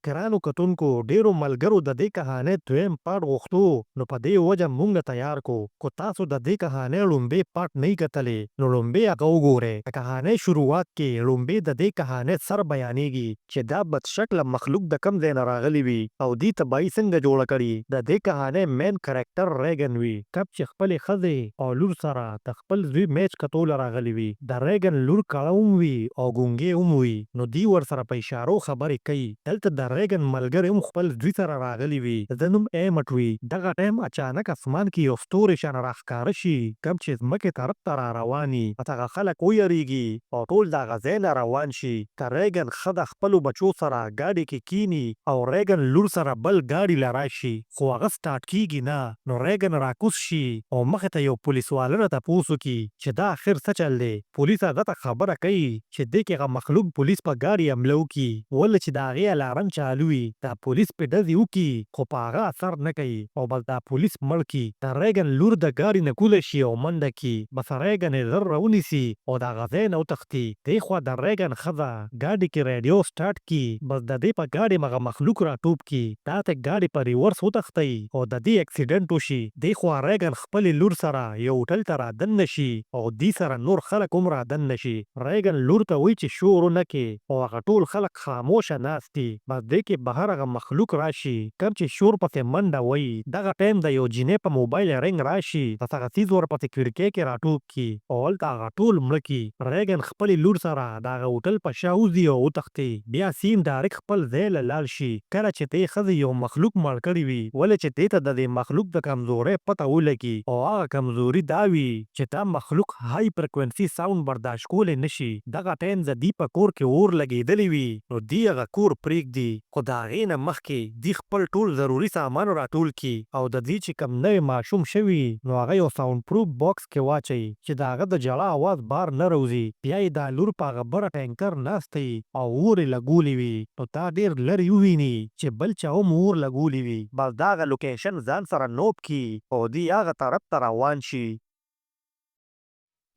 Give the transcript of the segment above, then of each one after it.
ګرانو کتونکو ډیرو ملګرو د دې کهانۍ دویم پارت غوښتو نو په دې وجه مونږ تیار کو کو تاسو د دې کهانۍ لومبي پارت نه کتلې نو لومبي هغه وګورئ د کهانۍ شروعات کې لومبي د دې کهانۍ سر بیانېږي چې دا بد شکله مخلوق د کم ځای نه راغلی وي او دې تباهي څنګه جوړه کړي د دې کهانۍ مین کرکټر ریګن وي کب چې خپلې ښځې او لور سره د خپل زوی میچ کتول راغلی وي د ریګن لور کړه هم وي او ګونګې هم وي نو دی ور سره په اشارو خبرې کوي دلته د ریګن ملګری هم خپل زوی سره راغلی وي د نوم ایمټ وي دغه ټایم اچانک اسمان کې یو ستوری شان راښکاره شي کم چې ځمکې طرف ته را رواني هغه خلک ویریږي او ټول د هغه ځای نه روان شي که ریګن ښه د خپلو بچو سره ګاډي کې کینی او ریګن لور سره بل ګاډي له راشي خو هغه سټارټ کیږي نه نو ریګن راکوز شي او مخې ته یو پولیس والا ته تپوس وکړي چې دا اخر څه چل دی پولیس هغه ته خبره کوي چې دې کې هغه مخلوق پولیس په ګاډي حمله وکړي ولې چې د هغې الارم چالو وي دا پولیس پې ډزې وکړي خو په هغه اثر نه کوي او بس دا پولیس مړ کړي د ریګن لور د ګاډي نه کوله شي او منډه کړي بس ریګن یې زر راونیسي او د هغه ځای نه وتښتي دې خوا د ریګن ښځه ګاډي کې ریډیو سټارټ کړي بس د دې په ګاډي مغه مخلوق راټوپ کړي دا ته ګاډي په ریورس وتښتي او د دې اکسیډنټ وشي دې خوا ریګن خپلې لور سره یو هوټل ته رادننه شي او دې سره نور خلک هم رادننه شي ریګن لور ته وایي چې شور ونه کړي او هغه ټول خلک خاموشه ناست دي بس دې کې بهر هغه مخلوق راشي کم چې شور پسې منډه وایي دغه ټایم د یو جینۍ په موبایل رنګ راشي بس هغه څیز ورپسې کړکۍ کې راټوپ کړي او هلته هغه ټول مړه کړي ریګن خپلې لور سره د هغه هوټل په شا وځي او وتښتي بیا سین ډایرکټ خپل ځای له لاړ شي کله چې دې ښځې یو مخلوق مړ کړی وي ولې چې دې ته د دې مخلوق د کمزورۍ پته ولګي او هغه کمزوري دا وي چې دا مخلوق های فریکونسي ساوند برداشت کولی نشي دغه ټایم د دې په کور کې اور لګېدلی وي نو دی هغه کور پرېږدي خو د هغې نه مخکې دی خپل ټول ضروري سامان راټول کړي او د دې چې کوم نوی ماشوم شوي نو هغه یو ساوند پروف باکس کې واچوي چې د هغه د ژړا اواز بار نه روځي بیا یې دا لور په هغه بره ټینکر ناستی او اور یې لګولی وي نو تا ډېر لرې وویني چې بل چا هم اور لګولی وي بس دا هغه لوکیشن ځان سره نوٹ کړي او دی هغه طرف ته روان شي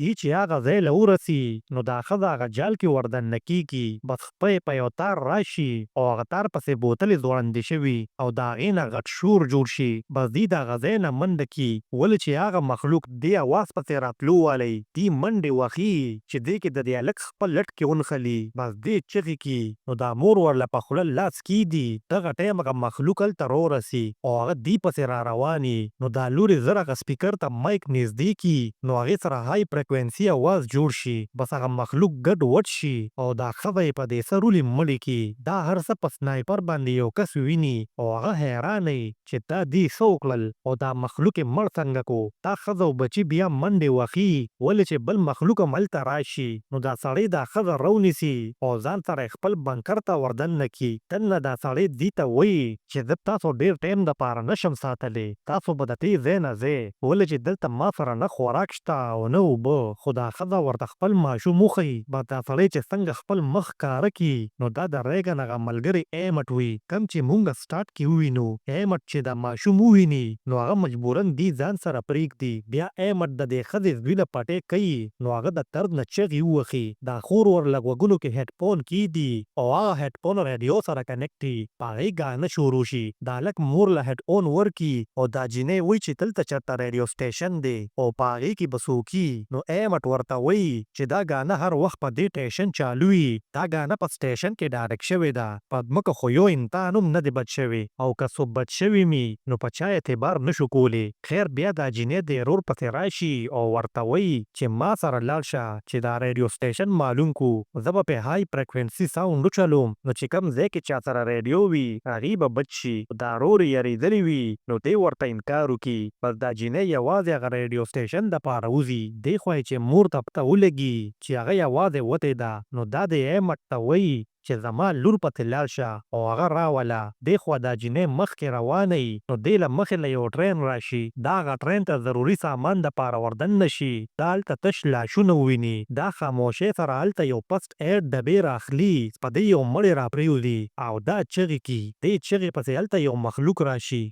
دی چې هغه ځای له ورسي نو دا ښځه هغه جال کې وردننه کېږي بس خپه یې په یو تار راشي او هغه تار پسې بوتلې ځوړندې شوي او د هغې نه غټ شور جوړ شي بس دی د هغه ځای نه منډه کړي ولې چې هغه مخلوق دې اواز پسې راتلو والی دی منډې وهي چې دې کې د دې هلک خپل لټ کې ونښلي بس دې چغې کړي نو دا مور ورله په خوله لاس کېږدي دغه ټایم هغه مخلوق هلته رارسي او هغه دی پسې را رواني نو دا لورې زر هغه سپیکر ته مایک نږدې کړي نو هغې سره های فریکونسي اواز جوړ شي بس هغه مخلوق ګډ وډ شي او دا ښځه یې په دې سر ولې مړې کړي دا هر څه په سنایپر باندې یو کس ویني او هغه حیران چې دا دې څه وکړل او دا مخلوق یې مړ څنګه کو دا ښځه او بچي بیا منډې وهي ولې چې بل مخلوق هم هلته راشي نو دا سړی دا ښځه راونیسي او ځان سره خپل بنکر ته وردننه کړي دننه دا سړی دې ته وایي چې زه تاسو ډېر ټایم دپاره نشم ساتلی تاسو به د دې ځای نه ځئ ولې چې دلته ما سره نه خوراک شته او نه اوبه خو دا ښځه ورته خپل ماشوم وښیي بس دا سړی چې څنګه خپل مخ ښکاره کړي نو دا د ریګن هغه ملګری ایمټ وي کم چې مونږ سټارټ کې ووینو ایمټ چې دا ماشوم وویني نو هغه مجبورن دی ځان سره پرېږدي بیا ایمټ د دې ښځې زوی نه پټۍ کوي نو هغه د درد نه چغې ووهي دا خور ورله غوږونو کې هیډفون کېږدي او هغه هیډفون ریډیو سره کنیکټ وي په هغې ګانه شروع شي دا هلک مور له هیډفون ورکړي او دا جینۍ وایي چې دلته چېرته ریډیو سټیشن دی او په هغې کې به څوک نو ایمټ ورته وایي چې دا ګانه هر وخت په دې سټیشن چالو وي دا ګانه په سټیشن کې ډایرکټ شوې ده په ځمکه خو یو انسان هم نه دی بچ شوی او که څوک بچ شوي مي نو په چا اعتبار نشو کولی خیر بیا دا جینۍ د ورور پسې راشي او ورته وایي چې ما سره لاړ شه چې دا ریډیو سټیشن معلوم کو زه به پې های فریکونسي ساوند وچلوم نو چې کوم ځای کې چا سره ریډیو وي هغې به بچ شي دا رور یې یریدلی وي نو دی ورته انکار وکړي بس دا جینۍ یوازې هغه ریډیو سټیشن دپاره وځي دی خوا یې چې مور ته پته ولګي چې هغه یوازې وتې ده نو دا د ایمټ ته وایي چې زما لور پسې لاړ شه او هغه راوله دی خوا دا جینۍ مخکې روانه وي نو دی له مخې له یو ټرین راشي دا هغه ټرین ته ضروري سامان دپاره وردننه شي دا هلته تش لاشونه وویني دا خاموشۍ سره هلته یو فسټ ایډ ډبې راخلي په دې یو مړی راپرېوځي او دا چغې کړي دې چغې پسې هلته یو مخلوق راشي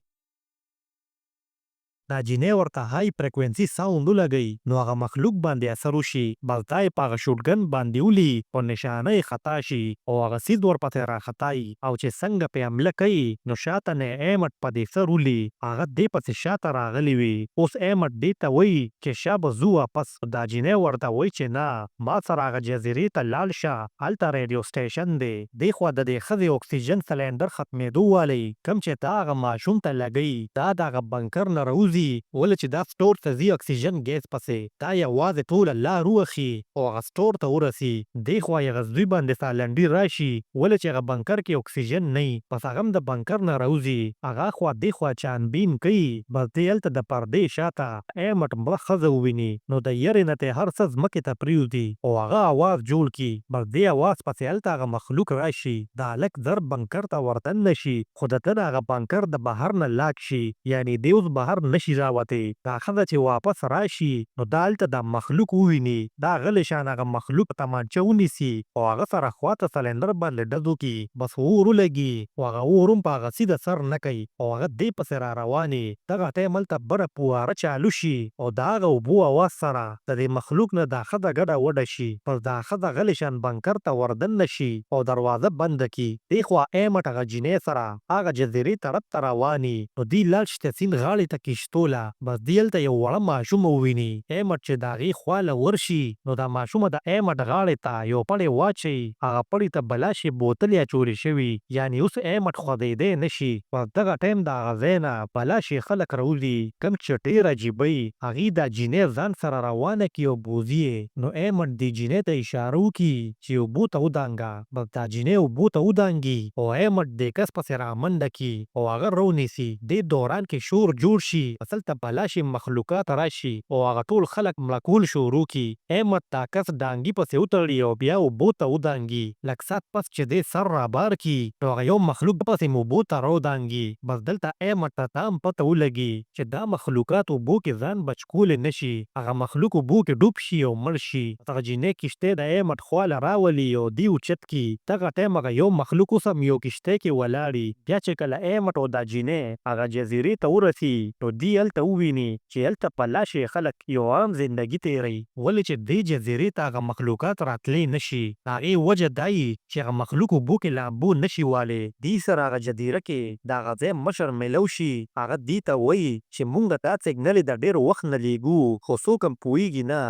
دا جینۍ ورته های فریکوینسي ساوند ولګوي نو هغه مخلوق باندې اثر وشي بس دا یې په هغه شوټګن باندې ولي او نشانه یې خطا شي او هغه سید ورپسې راخطایي او چې څنګه پې حمله کوي نو شاته نه ایمټ په دې سر ولي هغه دې پسې شاته راغلی وي اوس ایمټ دې ته وایي چې شا به ځو واپس دا جینۍ ورته وایي چې نه ما سره هغه جزیرې ته لاړ شه هلته ریډیو سټیشن دی دې خوا د دې ښځې اکسیجن سلینډر ختمېدو والی کوم چې تا هغه ماشوم ته لګوي دا د هغه بنکر نه راوځي ولې چې دا سټور ته ځي اکسیجن ګیس پسې دا یوازې ټوله لار ووښي او هغه سټور ته ورسي دې خوا یې هغه زوی باندې سالنډي راشي ولې چې هغه بنکر کې اکسیجن نه وي پس هغه هم د بنکر نه راوځي هغه خوا دې خوا چانبین کوي بس دې هلته د پردې شاته ایمټ مړه ښځه وویني نو د یرې نه ترې هر څه ځمکې ته پرېوځي او هغه اواز جوړ کړي بس دې اواز پسې هلته هغه مخلوق راشي دا هلک زر بنکر ته ورتن نشي خو د ده د هغه بنکر د بهر نه لاک شي یعنې دې اوس بهر نشي راوتی دا ښځه چې واپس راشي نو دا هلته دا مخلوق وویني دا غلی شان هغه مخلوق تمانچه ونیسي او هغه سره خواته سلنډر باندې ډز وکړي بس اور ولګي او هغه اور هم په هغه سیده سر نه کوي او هغه دې پسې را روانې دغه ټایم هلته بره پواره چالو شي او د هغه اوبو اواز سره د دې مخلوق نه دا ښځه ګډه وډه شي پس دا ښځه غلی شان بنکر ته وردن نشي او دروازه بنده کړي دې خوا ایمټ هغه جینۍ سره هغه جزیرې طرف ته روانې نو دوی لاړ شي د سیند غاړې ته کښتوله بس دوی هلته یو وړه ماشومه وویني ایمټ چې د هغې خواله ورشي نو دا ماشومه د ایمټ غاړې ته یو پړی واچوي هغه پړي ته بلاشي بوتلې اچولې شوي یعنې اوس ایمټ خوځېدی نشي پس دغه ټایم د هغه ځای نه بلاشي خلک راوځي کوم چې ډېر عجیبه وي هغې دا جینۍ ځان سره روانه کړي او بوځي نو ایمټ دې جینۍ ته اشاره وکړي چې اوبو ته ودانګه بس دا جینۍ اوبو ته ودانګي او ایمټ دې کس پسې رامنډه کړي او هغه رونیسي دې دوران کې شور جوړ شي بس هلته بلاشي مخلوقات راشي او هغه ټول خلک مړه کول شروع کړي ایمټ دا کس ډانګي پسې وتړي او بیا اوبو ته ودانګي لږ ساعت پس چې دې سر رابار کړي نو هغه یو مخلوق پسې اوبو ته راودانګي بس دلته ایمټ ته دا هم پته ولګي چې دا مخلوقات اوبو کې ځان بچ کولی نشي هغه مخلوق اوبو کې ډوب شي او مړ شي دغه جینۍ کښتۍ د ایمټ خواله راولي او دی اوچت کړي دغه ټایم هغه یو مخلوق اوس هم یو کښتۍ کې ولاړي بیا چې کله ایمټ او دا جینۍ هغه جزیرې ته ورسي نو دی هلته وویني چې هلته په لاشې خلک یو عام زندګي تیروي ولې چې دې جزیرې ته هغه مخلوقات راتلی نشي د هغې وجه دا یي چې هغه مخلوق اوبو کې لامبو نشي والی دې سره هغه جزیره کې د هغه ځای مشر میلو شي هغه دې ته وایي چې مونږ دا سیګنل د ډېر وخت نه لیږو خو څوک هم پوهېږي نه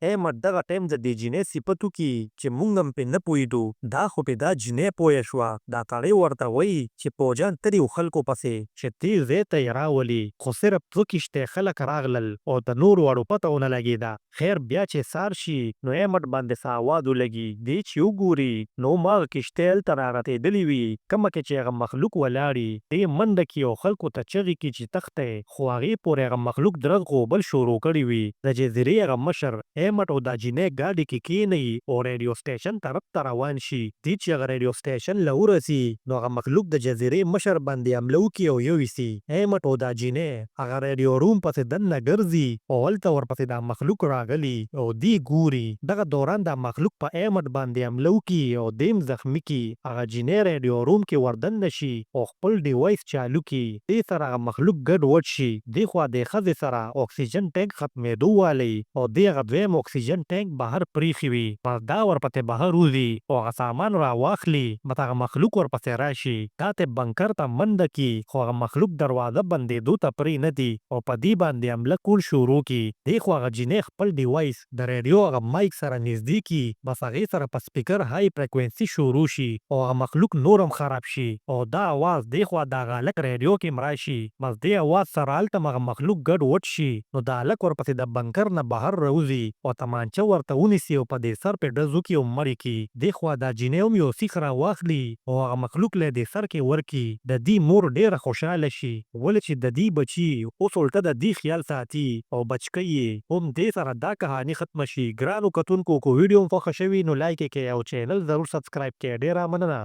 ایمټ دغه ټایم د دې جینۍ صفت وکړي چې مونږ هم پرې نه پوهېدو دا خو پرې دا جینۍ پوهه شوه دا سړی ورته وایي چې پوجان ترې و خلکو پسې چې دې ځای ته یې راولي خو صرف څو کښتۍ خلک راغلل او د نورو واړو پته ونه لګېده خیر بیا چې سار شي نو ایمټ باندې څه اواز ولګي دې چې وګوري نو هماغه کښتۍ هلته رارسېدلې وي کومه کې چې هغه مخلوق ولاړي دې منډه کړي او خلکو ته چغې کړي چې تښتئ خو هغې پورې هغه مخلوق درز غوبل شروع کړي وي د جزیرې هغه مشر ایمټ او دا جینۍ ګاډي کې کېنوي او ریډیو سټیشن طرف ته روان شي دې چې هغه ریډیو سټیشن له ورسي نو هغه مخلوق د جزیرې مشر باندې حمله وکړي او یوسي ایمټ او دا جینۍ هغه ریډیو روم پسې دننه ګرځي او هلته ورپسې دا مخلوق راغلي او دی ګوري دغه دوران دا مخلوق په ایمټ باندې حمله وکړي او دیم زخمي کړي هغه جینۍ ریډیو روم کې وردننه شي او خپل ډیوایس چالو کړي دې سره هغه مخلوق ګډ وډ شي دې خوا دې ښځې سره اکسیجن ټینک ختمېدو والی او دې هغه دویم اکسیجن ټینک بهر پریښي وي پس دا ورپسې بهر وځي او هغه سامان راواخلي بس هغه مخلوق ورپسې راشي دا ته بنکر ته منډه کړي خو هغه مخلوق دروازه بندېدو ته پرې نه دي او په دې باندې حمله کول شروع کړي دې خو هغه جینۍ خپل ډیوایس د ریډیو هغه مایک سره نږدې کړي بس هغې سره په سپیکر های فریکوینسي شروع شي او هغه مخلوق نور هم خراب شي او دا اواز دې خوا د هغه هلک ریډیو کې هم راشي بس دې اواز سره هلته هغه مخلوق ګډ وډ شي نو دا هلک ورپسې د بنکر نه بهر راوځي او تمانچه ورته ونیسي او په دې سر پې ډز وکړي او مړ یې کړي دې خوا دا جینۍ هم یو سیخ راواخلي او هغه مخلوق له دې سر کې ورکړي د دې مور ډېره خوشحاله شي ولې چې د دې بچي اوس الټه د دې خیال ساتي او بچکی یې هم دې سره دا کهاني ختمه شي ګرانو کتونکو کو ویډیو هم خوښه شوي نو لایک یې کړئ او چینل ضرور سبسکرایب کړئ ډېره مننه